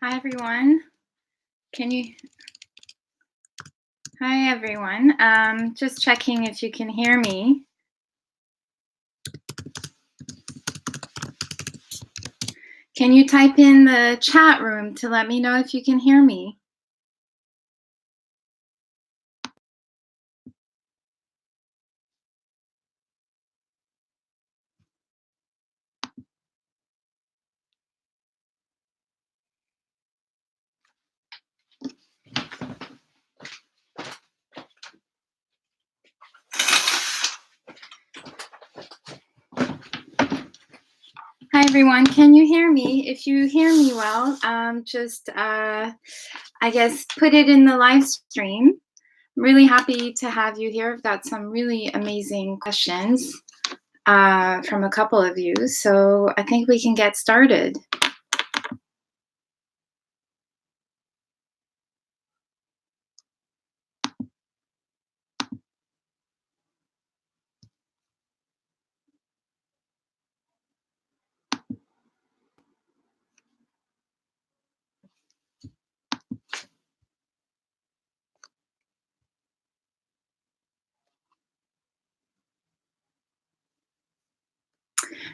Hi, everyone. Can you? Hi, everyone. Just checking if you can hear me. Can you type in the chat room to let me know if you can hear me? Hi, everyone. Can you hear me? If you hear me well, I guess, put it in the live stream. I'm really happy to have you here. I've got some really amazing questions from a couple of you, so I think we can get started.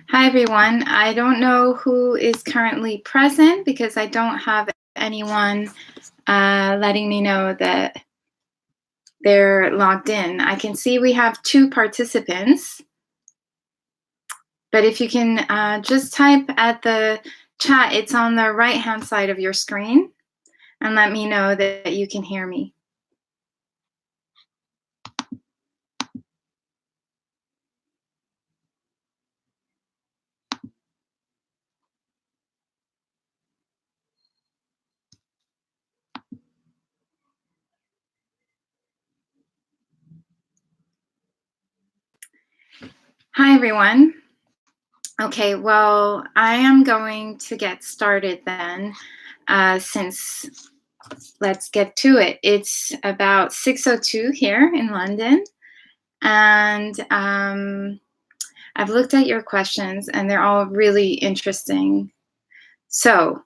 Hi, everyone. I don't know who is currently present because I don't have anyone letting me know that they're logged in. I can see we have 2 participants, but if you can just type at the chat, it's on the right-hand side of your screen, and let me know that you can hear me. Hi, everyone. Okay, well, I am going to get started then, since let's get to it. It's about 6:02 here in London, and I've looked at your questions, and they're all really interesting. So,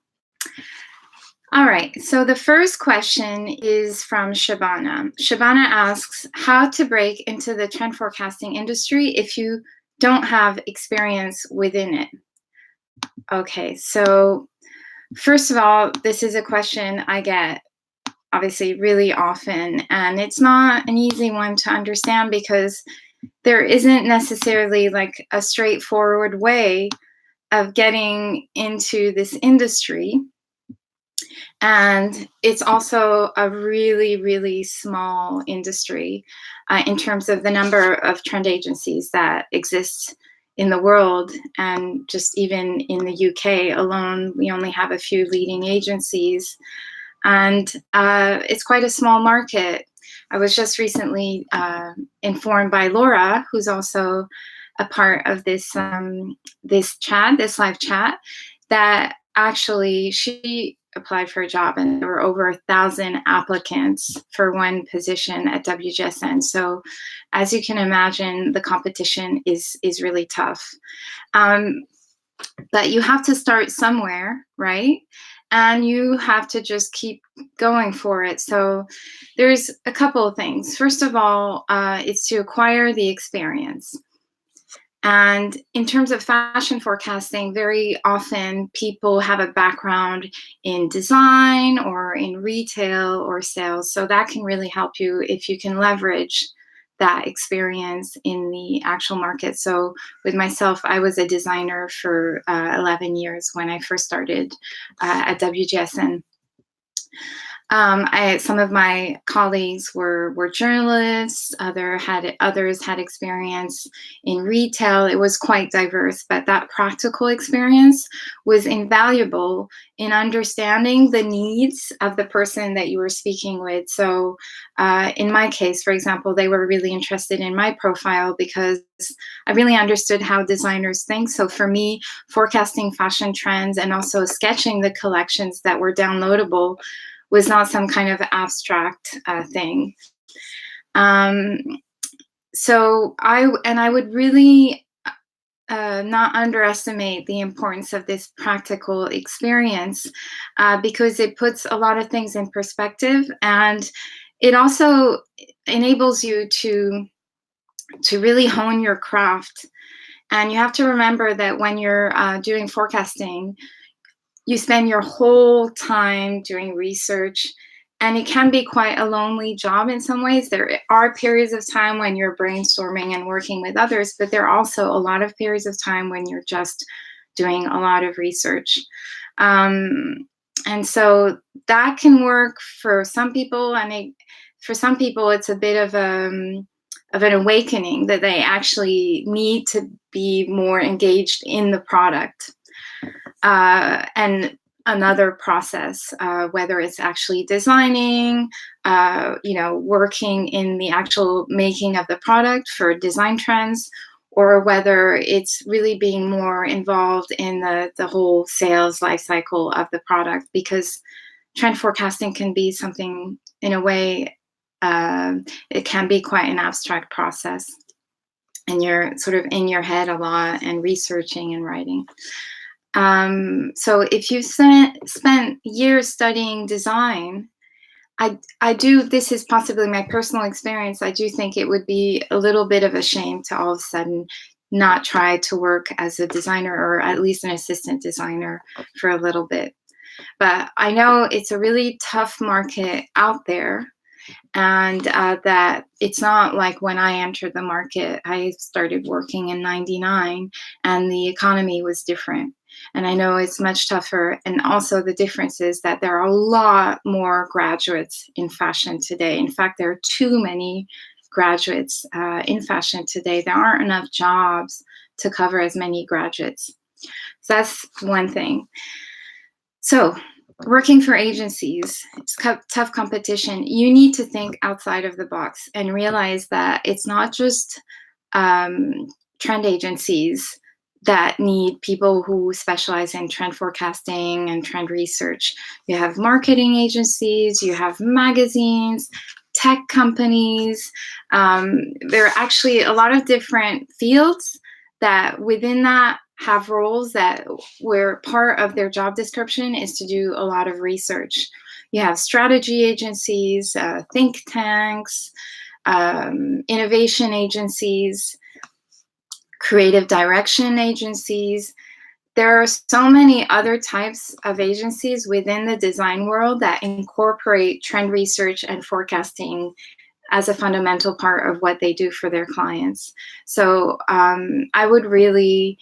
all right, so the first question is from Shabana. Shabana asks, how to break into the trend forecasting industry if you don't have experience within it? Okay, so first of all, this is a question I get obviously really often, and it's not an easy one to understand because there isn't necessarily like a straightforward way of getting into this industry. And it's also a really, really small industry in terms of the number of trend agencies that exist in the world. And just even in the UK alone, we only have a few leading agencies. And it's quite a small market. I was just recently informed by Laura, who's also a part of this this live chat, that actually she applied for a job and there were over 1,000 applicants for one position at WGSN. So, as you can imagine, the competition is really tough. But you have to start somewhere, right? And you have to just keep going for it. So there's a couple of things. First of all, it's to acquire the experience. And in terms of fashion forecasting, very often people have a background in design or in retail or sales. So that can really help you if you can leverage that experience in the actual market. So with myself, I was a designer for 11 years when I first started at WGSN. Some of my colleagues were journalists. Others had experience in retail. It was quite diverse, but that practical experience was invaluable in understanding the needs of the person that you were speaking with. So, in my case, for example, they were really interested in my profile because I really understood how designers think. So for me, forecasting fashion trends and also sketching the collections that were downloadable was not some kind of abstract thing. So I would really not underestimate the importance of this practical experience, because it puts a lot of things in perspective, and it also enables you to really hone your craft. And you have to remember that when you're doing forecasting, you spend your whole time doing research, and it can be quite a lonely job in some ways. There are periods of time when you're brainstorming and working with others, but there are also a lot of periods of time when you're just doing a lot of research. And so that can work for some people, and for some people it's a bit of an awakening that they actually need to be more engaged in the product. And another process, whether it's actually designing, working in the actual making of the product for design trends, or whether it's really being more involved in the whole sales life cycle of the product, because trend forecasting can be something, in a way, it can be quite an abstract process, and you're sort of in your head a lot and researching and writing. So if you spent years studying design, I do, this is possibly my personal experience, I do think it would be a little bit of a shame to all of a sudden not try to work as a designer, or at least an assistant designer, for a little bit. But I know it's a really tough market out there, and that it's not like when I entered the market. I started working in '99, and the economy was different. And I know it's much tougher. And also, the difference is that there are a lot more graduates in fashion today. In fact, there are too many graduates in fashion today. There aren't enough jobs to cover as many graduates. So that's one thing. So, working for agencies, it's tough competition. You need to think outside of the box and realize that it's not just trend agencies that need people who specialize in trend forecasting and trend research. You have marketing agencies, you have magazines, tech companies. There are actually a lot of different fields that within that have roles that where part of their job description is to do a lot of research. You have strategy agencies, think tanks, innovation agencies, creative direction agencies. There are so many other types of agencies within the design world that incorporate trend research and forecasting as a fundamental part of what they do for their clients. So I would really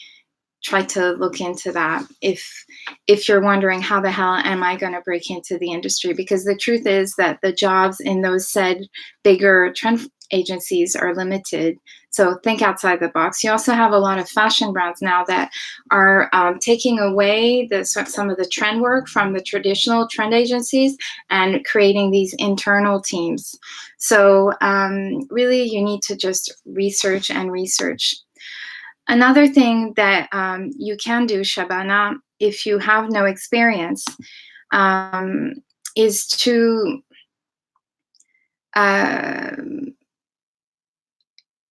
try to look into that if you're wondering, how the hell am I going to break into the industry? Because the truth is that the jobs in those said bigger trend agencies are limited. So think outside the box. You also have a lot of fashion brands now that are taking away some of the trend work from the traditional trend agencies and creating these internal teams. So really, you need to just research and research. Another thing that you can do, Shabana, if you have no experience, is to,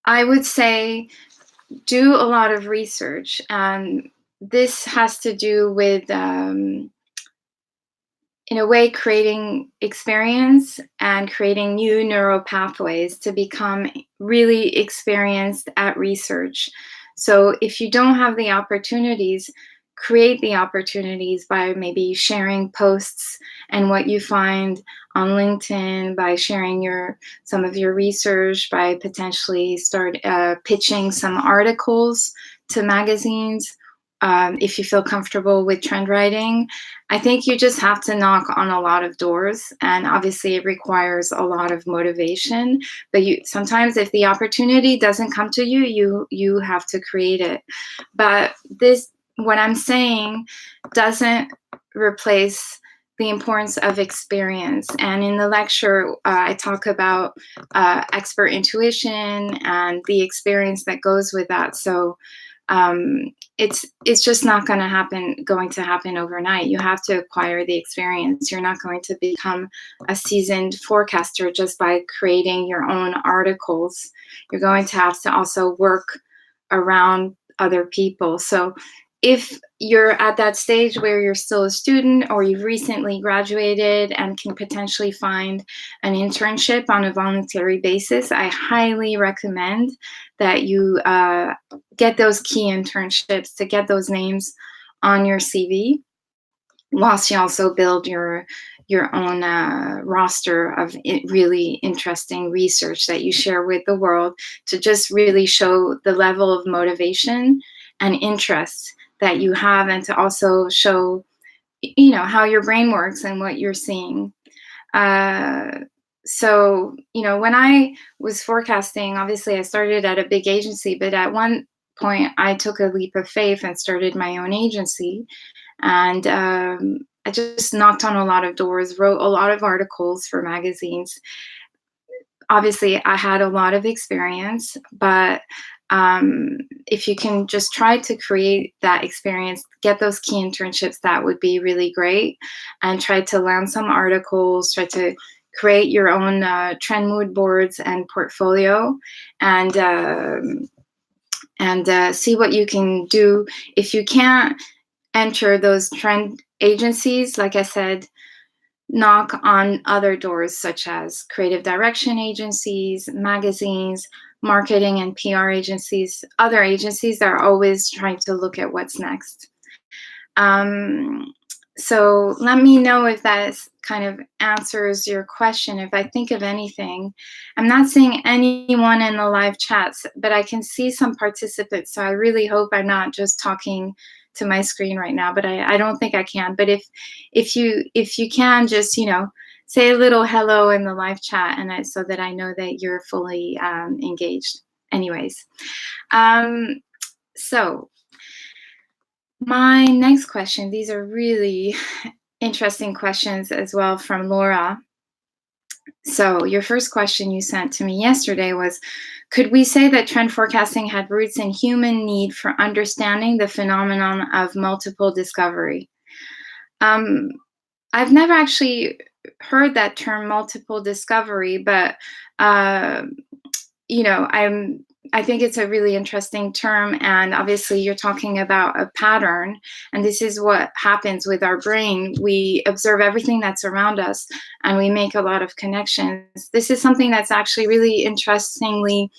I would say, do a lot of research. And this has to do with, in a way, creating experience and creating new neural pathways to become really experienced at research. So if you don't have the opportunities, create the opportunities by maybe sharing posts and what you find on LinkedIn, by sharing some of your research, by potentially start pitching some articles to magazines. If you feel comfortable with trend writing, I think you just have to knock on a lot of doors, and obviously it requires a lot of motivation. But sometimes, if the opportunity doesn't come to you, you have to create it. But what I'm saying doesn't replace the importance of experience. And in the lecture, I talk about expert intuition and the experience that goes with that. So it's just not going to happen overnight. You have to acquire the experience. You're not going to become a seasoned forecaster just by creating your own articles. You're going to have to also work around other people. So if you're at that stage where you're still a student or you've recently graduated and can potentially find an internship on a voluntary basis, I highly recommend that you get those key internships, to get those names on your CV, whilst you also build your own roster of really interesting research that you share with the world, to just really show the level of motivation and interest that you have, and to also show, how your brain works and what you're seeing. So, when I was forecasting, obviously I started at a big agency, but at one point I took a leap of faith and started my own agency. And I just knocked on a lot of doors, wrote a lot of articles for magazines. Obviously, I had a lot of experience, but if you can just try to create that experience, get those key internships, that would be really great. And try to land some articles, try to create your own trend mood boards and portfolio, and see what you can do. If you can't enter those trend agencies, like I said, knock on other doors, such as creative direction agencies, magazines, marketing and PR agencies, other agencies that are always trying to look at what's next. So let me know if that kind of answers your question. If I think of anything, I'm not seeing anyone in the live chats, but I can see some participants. So I really hope I'm not just talking to my screen right now, but I don't think I can. But if you can, just say a little hello in the live chat, and so that I know that you're fully engaged. Anyways, so my next question. These are really interesting questions as well, from Laura. So your first question you sent to me yesterday was, could we say that trend forecasting had roots in human need for understanding the phenomenon of multiple discovery? I've never actually heard that term, multiple discovery, but I think it's a really interesting term, and obviously you're talking about a pattern, and this is what happens with our brain. We observe everything that's around us, and we make a lot of connections. This is something that's actually really interestingly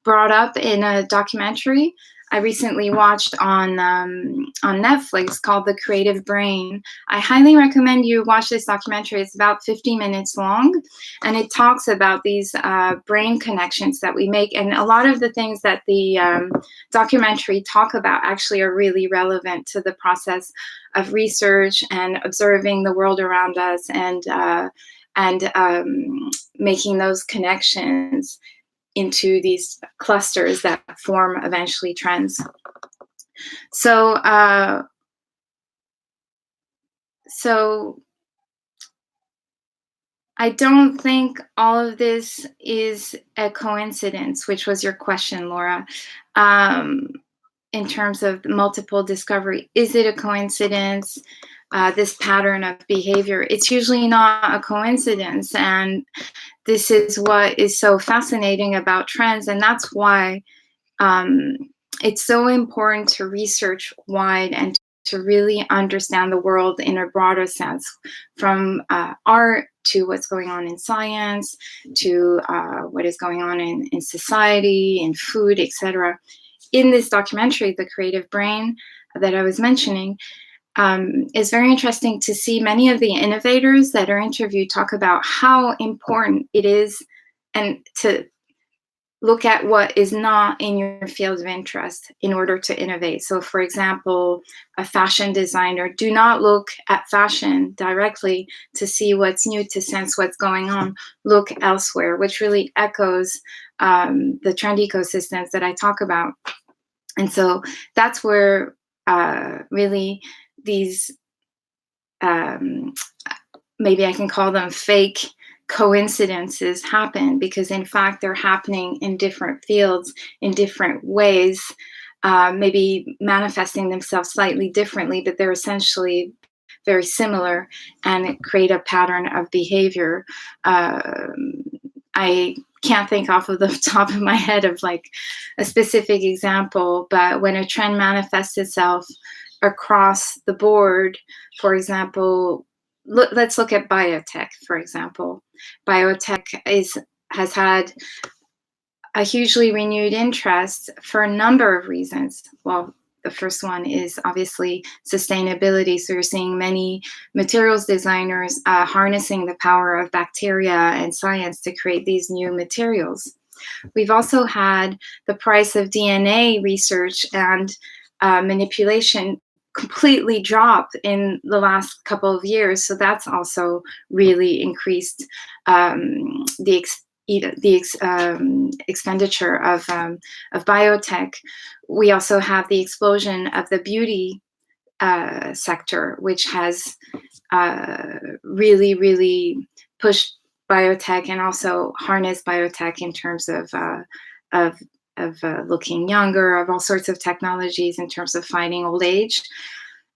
brought up in a documentary I recently watched on Netflix called The Creative Brain. I highly recommend you watch this documentary. It's about 50 minutes long, and it talks about these brain connections that we make. And a lot of the things that the documentary talk about actually are really relevant to the process of research and observing the world around us, and making those connections into these clusters that form eventually trends. So I don't think all of this is a coincidence, which was your question, Laura. In terms of multiple discovery, is it a coincidence? This pattern of behavior, it's usually not a coincidence. And this is what is so fascinating about trends. And that's why it's so important to research wide and to really understand the world in a broader sense, from art to what's going on in science, to what is going on in society, in food, etc. In this documentary, The Creative Brain, that I was mentioning, it's very interesting to see many of the innovators that are interviewed talk about how important it is, and to look at what is not in your field of interest in order to innovate. So, for example, a fashion designer, do not look at fashion directly to see what's new, to sense what's going on. Look elsewhere, which really echoes the trend ecosystems that I talk about. And so that's where really these, maybe I can call them fake coincidences, happen, because in fact they're happening in different fields in different ways, maybe manifesting themselves slightly differently, but they're essentially very similar and create a pattern of behavior. I can't think off of the top of my head of like a specific example, but when a trend manifests itself across the board, for example, let's look at biotech, for example. Biotech has had a hugely renewed interest for a number of reasons. Well, the first one is obviously sustainability. So you're seeing many materials designers harnessing the power of bacteria and science to create these new materials. We've also had the price of DNA research and manipulation completely dropped in the last couple of years. So that's also really increased the expenditure of biotech. We also have the explosion of the beauty sector, which has really, really pushed biotech and also harnessed biotech in terms of looking younger, of all sorts of technologies in terms of fighting old age.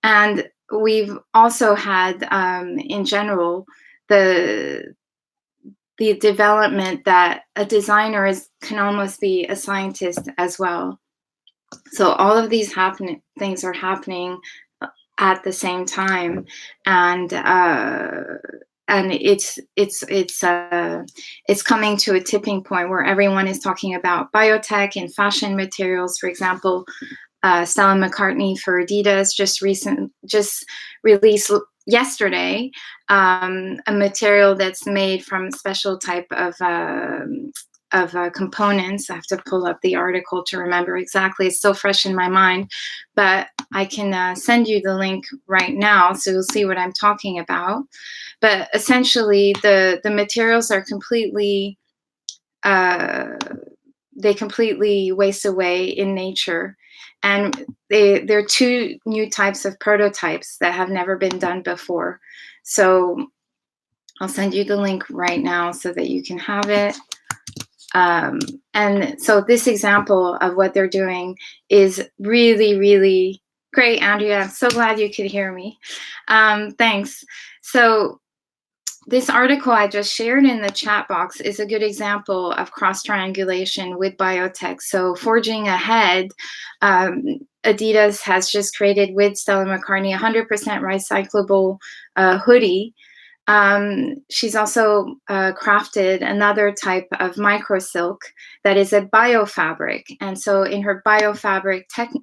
And we've also had, in general, the development that a designer can almost be a scientist as well. So all of these things are happening at the same time, and it's coming to a tipping point where everyone is talking about biotech and fashion materials. For example, Stella McCartney for Adidas just released yesterday a material that's made from a special type of components. I have to pull up the article to remember exactly. It's so fresh in my mind, but I can send you the link right now so you'll see what I'm talking about. But essentially, the materials are completely they completely waste away in nature. And there are two new types of prototypes that have never been done before. So I'll send you the link right now so that you can have it. And so this example of what they're doing is really, really great, Andrea. I'm so glad you could hear me. Thanks. So this article I just shared in the chat box is a good example of cross-triangulation with biotech. So forging ahead, Adidas has just created with Stella McCartney 100% recyclable hoodie. She's also crafted another type of microsilk that is a biofabric. And so in her biofabric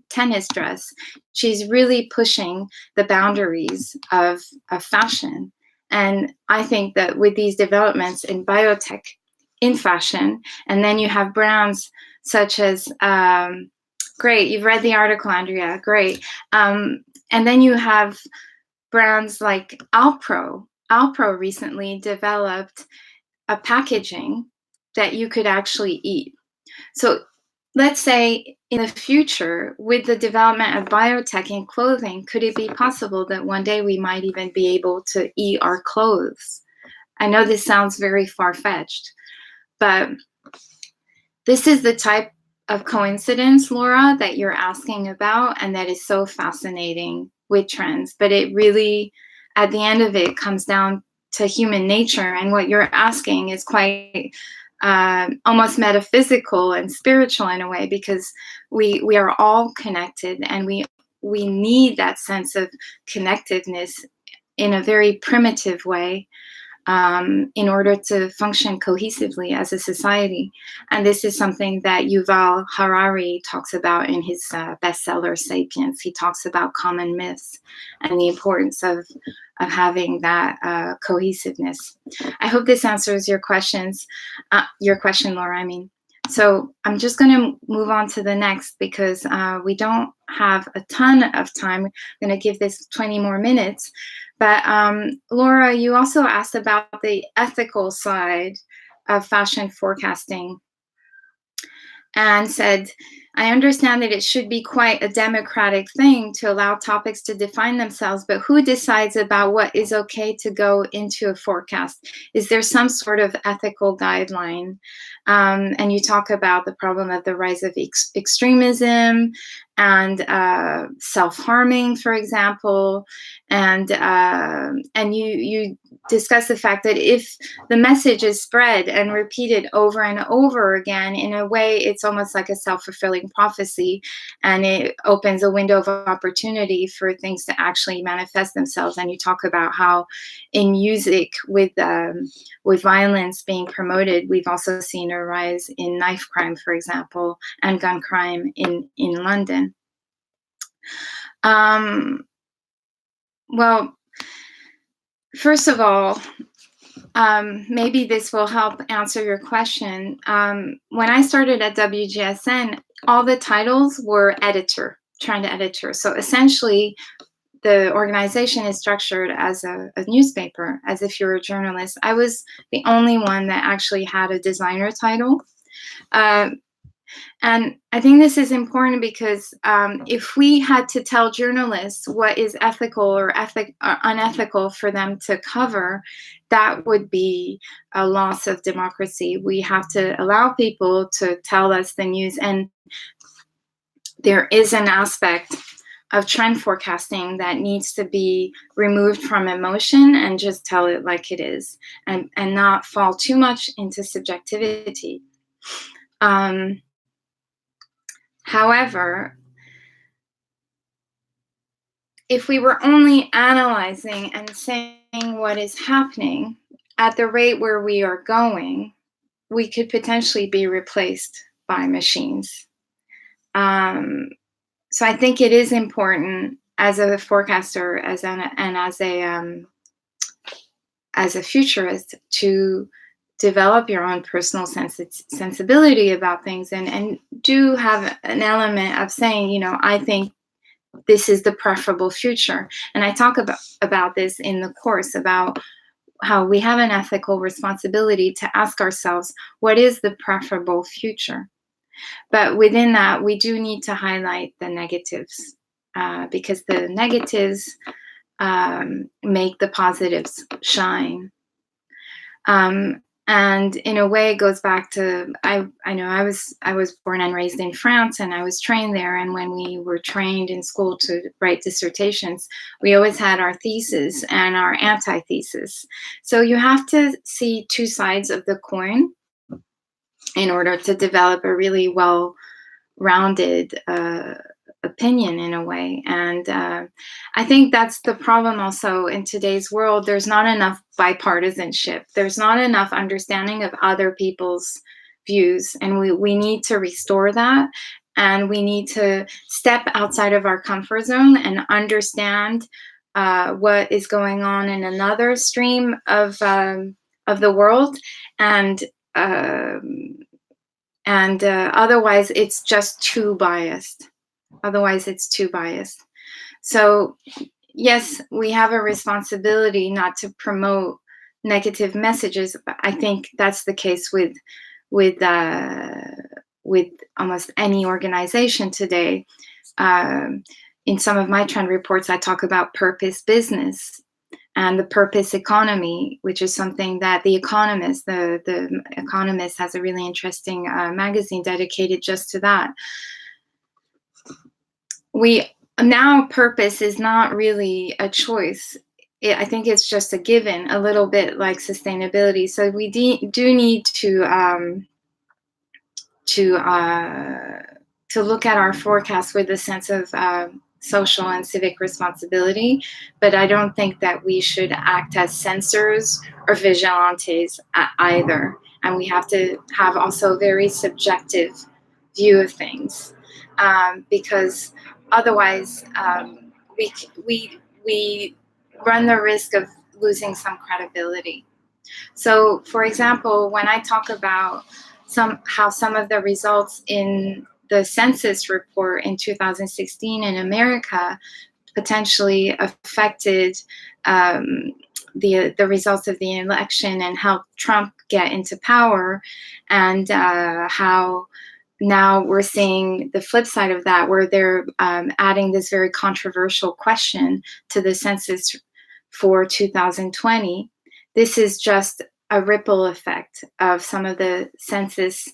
tennis dress, she's really pushing the boundaries of fashion. And I think that with these developments in biotech, in fashion, and then you have brands such as, great, you've read the article, Andrea, great. And then you have brands like Alpro. Alpro recently developed a packaging that you could actually eat. So let's say in the future, with the development of biotech in clothing, could it be possible that one day we might even be able to eat our clothes? I know this sounds very far-fetched, but this is the type of coincidence, Laura, that you're asking about, and that is so fascinating with trends. But it really, at the end of it, comes down to human nature, and what you're asking is quite almost metaphysical and spiritual in a way, because we are all connected, and we need that sense of connectiveness in a very primitive way in order to function cohesively as a society. And this is something that Yuval Harari talks about in his bestseller *Sapiens*. He talks about common myths and the importance of having that cohesiveness. I hope this answers your question, Laura. I mean, so I'm just going to move on to the next, because we don't have a ton of time. I'm going to give this 20 more minutes. But Laura, you also asked about the ethical side of fashion forecasting and said, I understand that it should be quite a democratic thing to allow topics to define themselves, but who decides about what is okay to go into a forecast? Is there some sort of ethical guideline? And you talk about the problem of the rise of extremism and self-harming, for example, and you discuss the fact that if the message is spread and repeated over and over again, in a way, it's almost like a self-fulfilling prophecy, and it opens a window of opportunity for things to actually manifest themselves. And you talk about how in music, with violence being promoted, we've also seen a rise in knife crime, for example, and gun crime in London. Well, first of all, maybe this will help answer your question. When I started at WGSN, all the titles were editor, trying to editor. So essentially, the organization is structured as a newspaper, as if you're a journalist. I was the only one that actually had a designer title. And I think this is important because if we had to tell journalists what is ethical or unethical for them to cover, that would be a loss of democracy. We have to allow people to tell us the news. And there is an aspect of trend forecasting that needs to be removed from emotion and just tell it like it is, and not fall too much into subjectivity. However, if we were only analyzing and saying what is happening at the rate where we are going, we could potentially be replaced by machines. So I think it is important as a forecaster, and as a futurist, to develop your own personal sensibility about things, and do have an element of saying, I think this is the preferable future. And I talk about this in the course, about how we have an ethical responsibility to ask ourselves, what is the preferable future? But within that, we do need to highlight the negatives, because the negatives make the positives shine. And in a way, it goes back to, I know I was born and raised in France, and I was trained there. And when we were trained in school to write dissertations, we always had our thesis and our antithesis. So you have to see two sides of the coin in order to develop a really well-rounded opinion, in a way. And I think that's the problem also in today's world. There's not enough bipartisanship. There's not enough understanding of other people's views. And we need to restore that. And we need to step outside of our comfort zone and understand what is going on in another stream of the world. And otherwise, it's just too biased. So yes, we have a responsibility not to promote negative messages. But I think that's the case with almost any organization today. In some of my trend reports, I talk about purpose business and the purpose economy, which is something that The Economist, the Economist has a really interesting magazine dedicated just to that. Now purpose is not really a choice. I think it's just a given, a little bit like sustainability. So we do need to look at our forecast with a sense of social and civic responsibility, but I don't think that we should act as censors or vigilantes either. And we have to have also a very subjective view of things, because otherwise we run the risk of losing some credibility. So, for example, when I talk about how some of the results in the census report in 2016 in America potentially affected the results of the election and helped Trump get into power, and how now we're seeing the flip side of that, where they're adding this very controversial question to the census for 2020. This is just a ripple effect of some of the census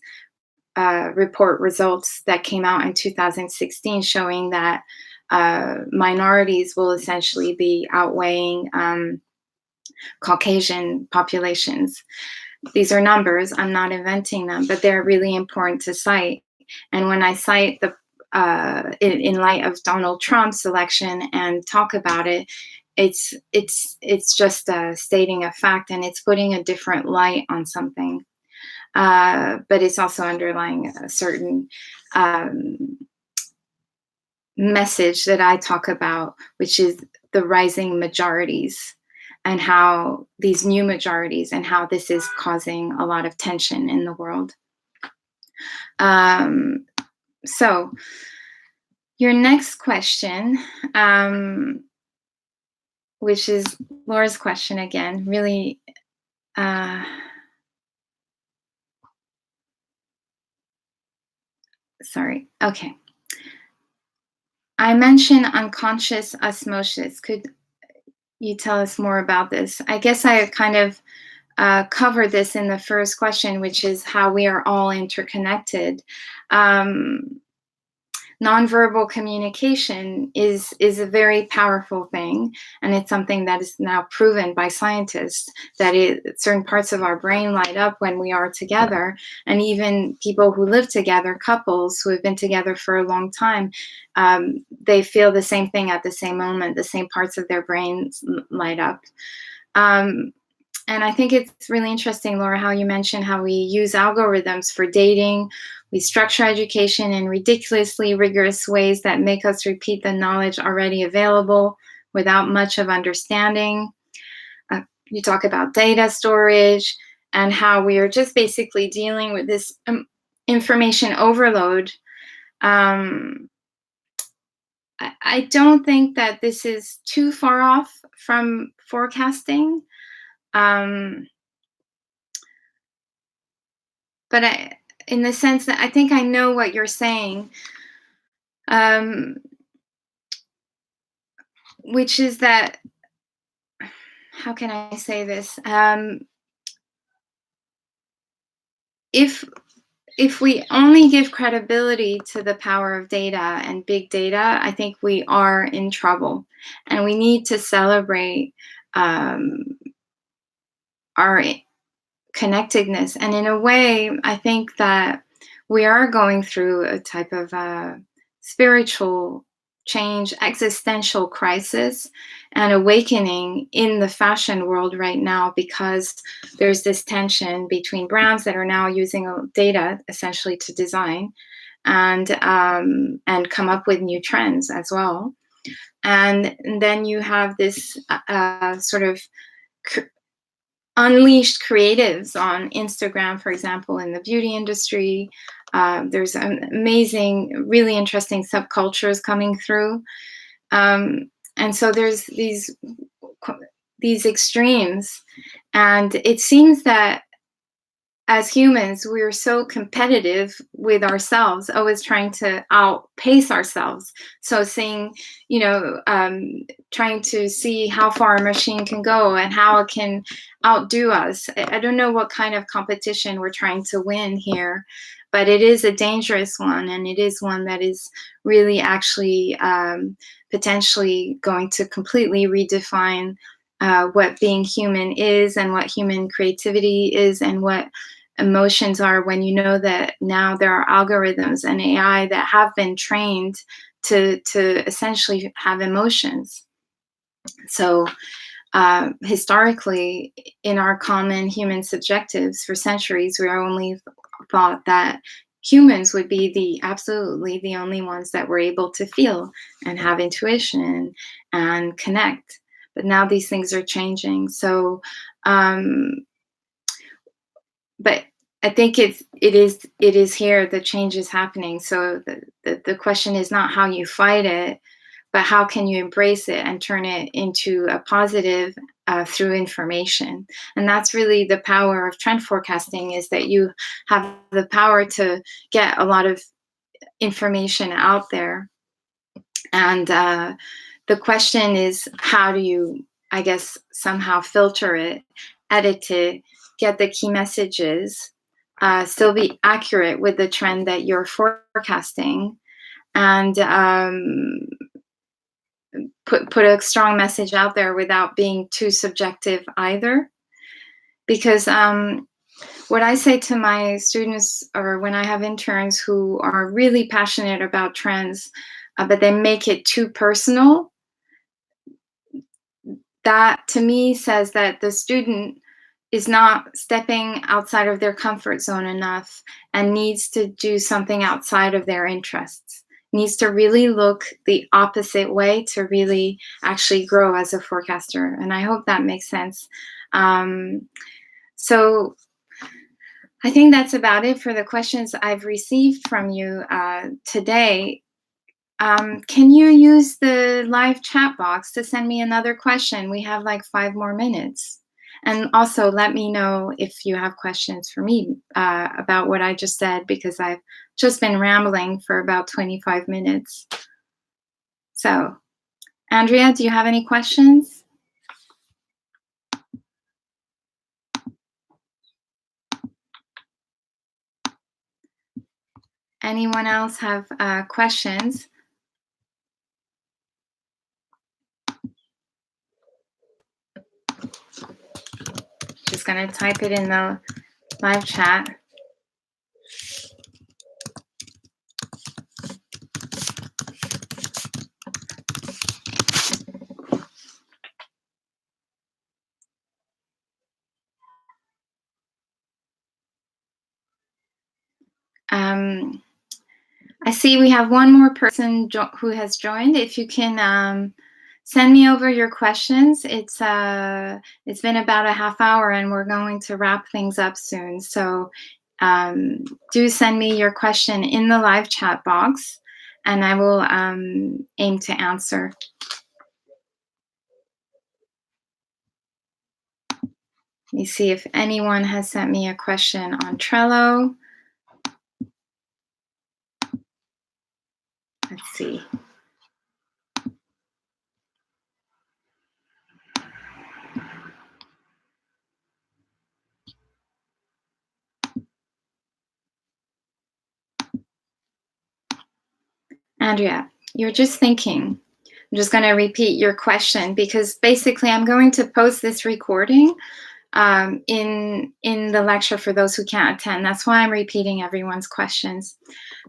report results that came out in 2016 showing that minorities will essentially be outweighing Caucasian populations. These are numbers, I'm not inventing them, but they're really important to cite. And when I cite the in light of Donald Trump's election and talk about it, it's just stating a fact, and it's putting a different light on something. But it's also underlying a certain message that I talk about, which is the rising majorities and how these new majorities and how this is causing a lot of tension in the world. So your next question, which is Laura's question again, really sorry. Okay. I mentioned unconscious osmosis. Could you tell us more about this? I guess I kind of covered this in the first question, which is how we are all interconnected. Nonverbal communication is a very powerful thing, and it's something that is now proven by scientists that certain parts of our brain light up when we are together, and even people who live together, couples who have been together for a long time, they feel the same thing at the same moment. The same parts of their brains light up. And I think it's really interesting, Laura, how you mentioned how we use algorithms for dating. We structure education in ridiculously rigorous ways that make us repeat the knowledge already available without much of understanding. You talk about data storage and how we are just basically dealing with this information overload. I don't think that this is too far off from forecasting. But in the sense that I think I know what you're saying, which is that, how can I say this? If we only give credibility to the power of data and big data, I think we are in trouble, and we need to celebrate our connectedness. And in a way, I think that we are going through a type of spiritual change, existential crisis, and awakening in the fashion world right now, because there's this tension between brands that are now using data essentially to design and come up with new trends as well. And then you have this sort of unleashed creatives on Instagram, for example, in the beauty industry. There's amazing, really interesting subcultures coming through. And so there's these extremes. And it seems that as humans, we're so competitive with ourselves, always trying to outpace ourselves. So seeing, trying to see how far a machine can go and how it can outdo us. I don't know what kind of competition we're trying to win here, but it is a dangerous one. And it is one that is really actually potentially going to completely redefine what being human is, and what human creativity is, and what emotions are, when you know that now there are algorithms and AI that have been trained to essentially have emotions. So historically, in our common human subjectives for centuries, we only thought that humans would be absolutely the only ones that were able to feel and have intuition and connect. But now these things are changing. So but I think it is here, the change is happening. So the question is not how you fight it, but how can you embrace it and turn it into a positive through information. And that's really the power of trend forecasting, is that you have the power to get a lot of information out there. And the question is, how do you, I guess, somehow filter it, edit it, get the key messages still be accurate with the trend that you're forecasting, and put a strong message out there without being too subjective either. Because what I say to my students, or when I have interns who are really passionate about trends, but they make it too personal, that to me says that the student is not stepping outside of their comfort zone enough and needs to do something outside of their interests, needs to really look the opposite way to really actually grow as a forecaster. And I hope that makes sense. So I think that's about it for the questions I've received from you today. Can you use the live chat box to send me another question? We have like 5 more minutes. And also let me know if you have questions for me about what I just said, because I've just been rambling for about 25 minutes. So, Andrea, do you have any questions? Anyone else have questions? Just gonna type it in the live chat. I see we have one more person who has joined. If you can send me over your questions. It's been about a half hour and we're going to wrap things up soon. So do send me your question in the live chat box and I will aim to answer. Let me see if anyone has sent me a question on Trello. Let's see. Andrea, you're just thinking. I'm just going to repeat your question because basically I'm going to post this recording in the lecture for those who can't attend. That's why I'm repeating everyone's questions.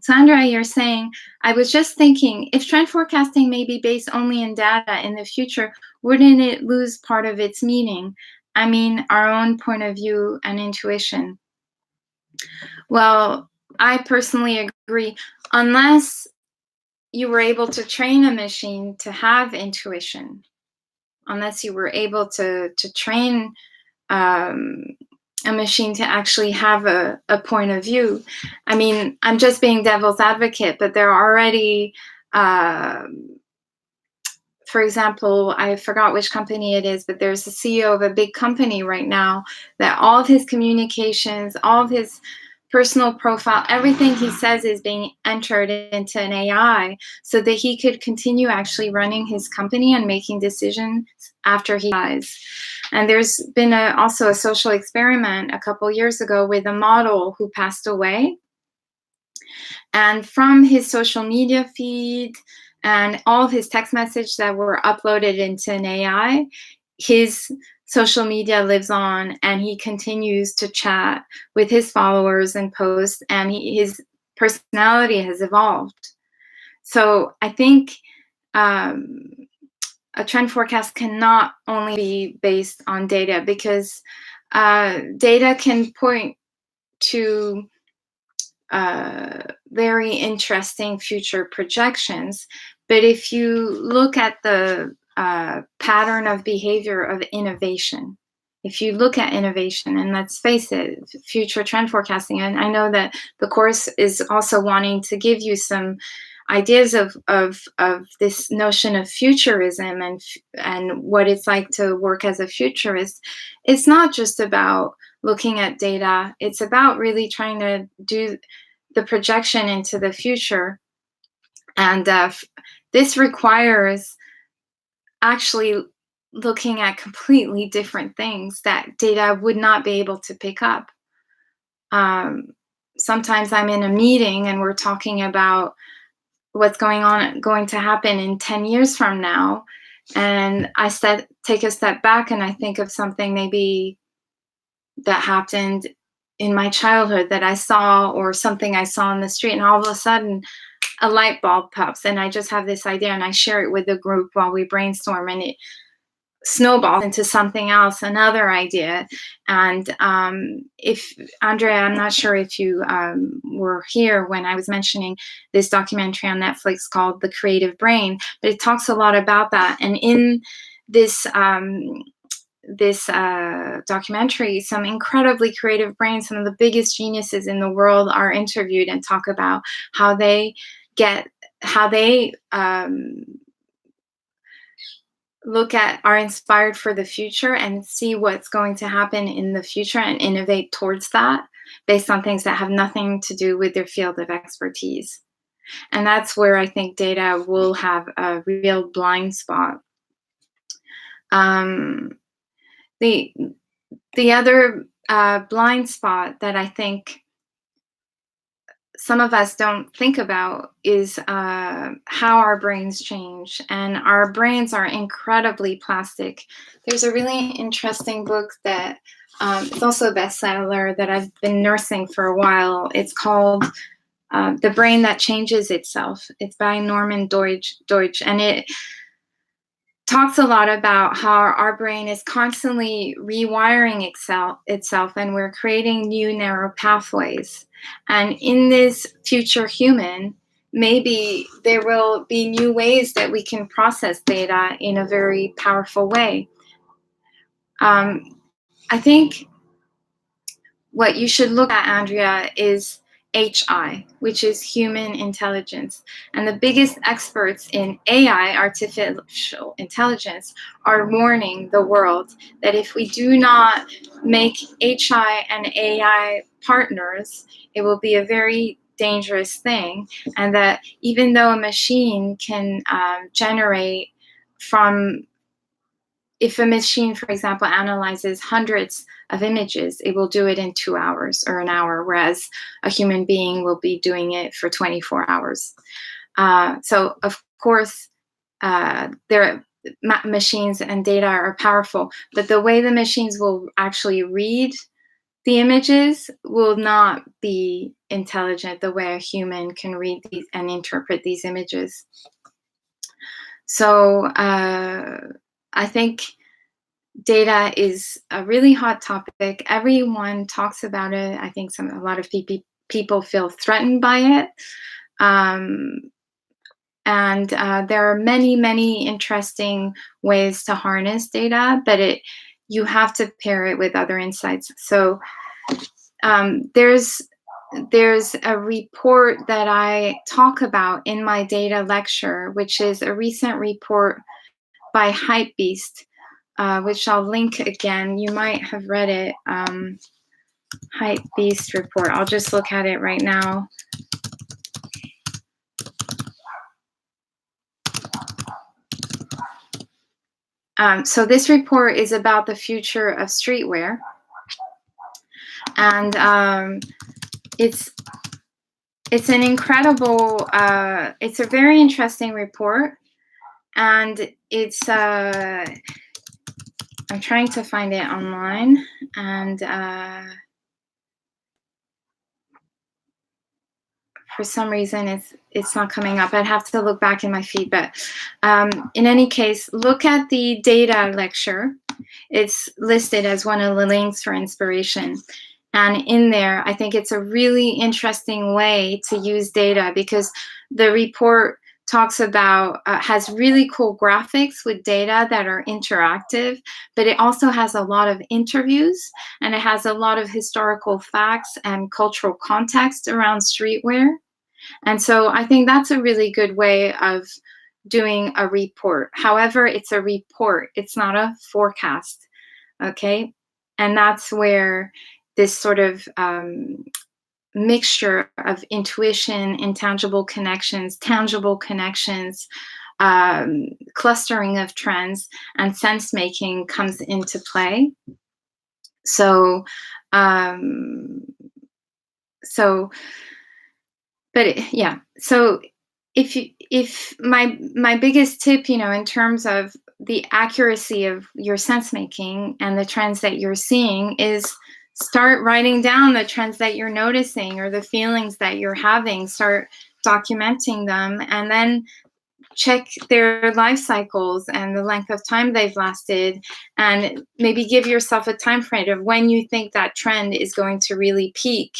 So Andrea, you're saying, I was just thinking, if trend forecasting may be based only in data in the future, wouldn't it lose part of its meaning? I mean, our own point of view and intuition. Well, I personally agree, unless you were able to train a machine to have intuition, unless you were able to train a machine to actually have a point of view. I mean, I'm just being devil's advocate, but there are already, for example, I forgot which company it is, but there's a CEO of a big company right now that all of his communications, all of his personal profile, everything he says is being entered into an AI so that he could continue actually running his company and making decisions after he dies. And there's been also a social experiment a couple years ago with a model who passed away. And from his social media feed and all of his text messages that were uploaded into an AI, his social media lives on and he continues to chat with his followers and post, and his personality has evolved. So I think a trend forecast cannot only be based on data, because data can point to very interesting future projections. But if you look at the pattern of behavior of innovation, if you look at innovation, and let's face it, future trend forecasting, and I know that the course is also wanting to give you some ideas of this notion of futurism and what it's like to work as a futurist. It's not just about looking at data. It's about really trying to do the projection into the future. And this requires actually looking at completely different things that data would not be able to pick up. Sometimes I'm in a meeting and we're talking about what's going to happen in 10 years from now. And take a step back and I think of something maybe that happened in my childhood that I saw, or something I saw in the street. And all of a sudden, a light bulb pops, and I just have this idea and I share it with the group while we brainstorm, and it snowballs into something else, another idea. And if Andrea, I'm not sure if you were here when I was mentioning this documentary on Netflix called The Creative Brain, but it talks a lot about that. And in this documentary, some incredibly creative brains, some of the biggest geniuses in the world are interviewed and talk about how they are inspired for the future and see what's going to happen in the future and innovate towards that based on things that have nothing to do with their field of expertise. And that's where I think data will have a real blind spot. The other blind spot that I think some of us don't think about is how our brains change. And our brains are incredibly plastic. There's a really interesting book that it's also a bestseller that I've been nursing for a while. It's called The Brain That Changes Itself. It's by Norman Deutsch, and it talks a lot about how our brain is constantly rewiring itself, and we're creating new neural pathways. And in this future human, maybe there will be new ways that we can process data in a very powerful way. I think what you should look at, Andrea, is HI, which is human intelligence. And the biggest experts in AI, artificial intelligence, are warning the world that if we do not make HI and AI partners, it will be a very dangerous thing. And that even though a machine can generate from, if a machine, for example, analyzes hundreds of images, it will do it in 2 hours or an hour, whereas a human being will be doing it for 24 hours. So, of course, machines and data are powerful, but the way the machines will actually read the images will not be intelligent the way a human can read these and interpret these images. So, I think data is a really hot topic. Everyone talks about it. I think a lot of people feel threatened by it. And there are many, many interesting ways to harness data, but you have to pair it with other insights. So there's a report that I talk about in my data lecture, which is a recent report by Hypebeast, which I'll link again. You might have read it. Hypebeast report. I'll just look at it right now. So this report is about the future of streetwear. And it's an incredible, it's a very interesting report. And it's, I'm trying to find it online, and for some reason it's not coming up. I'd have to look back in my feed, but in any case, look at the data lecture. It's listed as one of the links for inspiration. And in there, I think it's a really interesting way to use data, because the report talks about, has really cool graphics with data that are interactive, but it also has a lot of interviews, and it has a lot of historical facts and cultural context around streetwear. And so I think that's a really good way of doing a report. However, it's a report, it's not a forecast, okay? And that's where this sort of mixture of intuition, intangible connections, tangible connections, clustering of trends, and sense making comes into play. So So, yeah. So if my biggest tip, in terms of the accuracy of your sense making and the trends that you're seeing, is start writing down the trends that you're noticing or the feelings that you're having. Start documenting them, and then check their life cycles and the length of time they've lasted, and maybe give yourself a time frame of when you think that trend is going to really peak,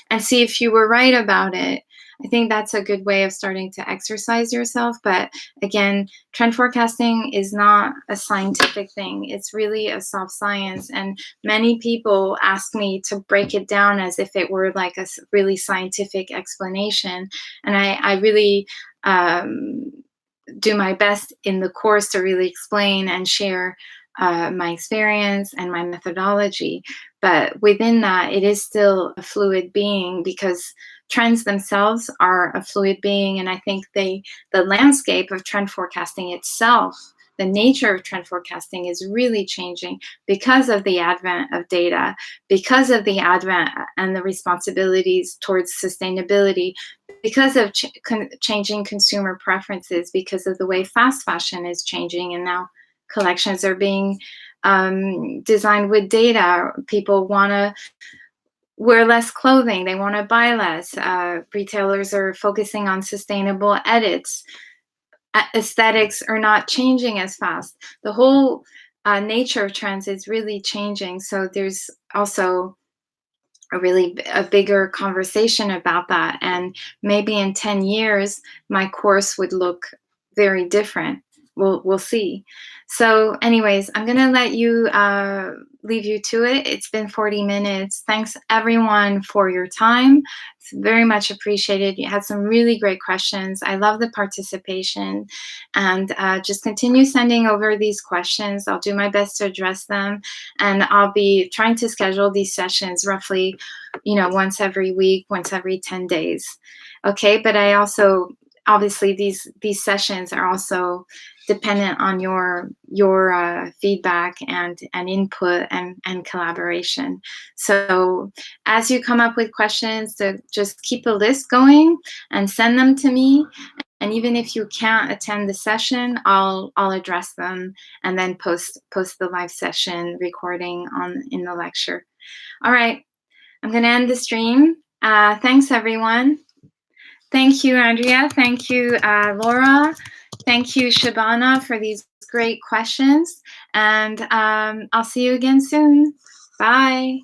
and see if you were right about it. I think that's a good way of starting to exercise yourself. But again, trend forecasting is not a scientific thing. It's really a soft science. And many people ask me to break it down as if it were like a really scientific explanation. And I really do my best in the course to really explain and share my experience and my methodology. But within that, it is still a fluid being, because trends themselves are a fluid being. And I think the landscape of trend forecasting itself, the nature of trend forecasting, is really changing because of the advent of data, because of the advent and the responsibilities towards sustainability, because of changing consumer preferences, because of the way fast fashion is changing, and now collections are being designed with data. People want to wear less clothing, they want to buy less. Retailers are focusing on sustainable edits. Aesthetics are not changing as fast. The whole nature of trends is really changing. So there's also a bigger conversation about that, and maybe in 10 years my course would look very different. We'll see. So anyways, I'm gonna let you leave you to it. It's been 40 minutes. Thanks everyone for your time. It's very much appreciated. You had some really great questions. I love the participation, and just continue sending over these questions. I'll do my best to address them, and I'll be trying to schedule these sessions roughly, once every week, once every 10 days. Okay, but I also, obviously, these sessions are also dependent on your feedback and input and collaboration. So as you come up with questions, to just keep a list going and send them to me. And even if you can't attend the session, I'll address them and then post the live session recording in the lecture. All right, I'm going to end the stream. Thanks, everyone. Thank you, Andrea. Thank you, Laura. Thank you, Shabana, for these great questions. And I'll see you again soon. Bye.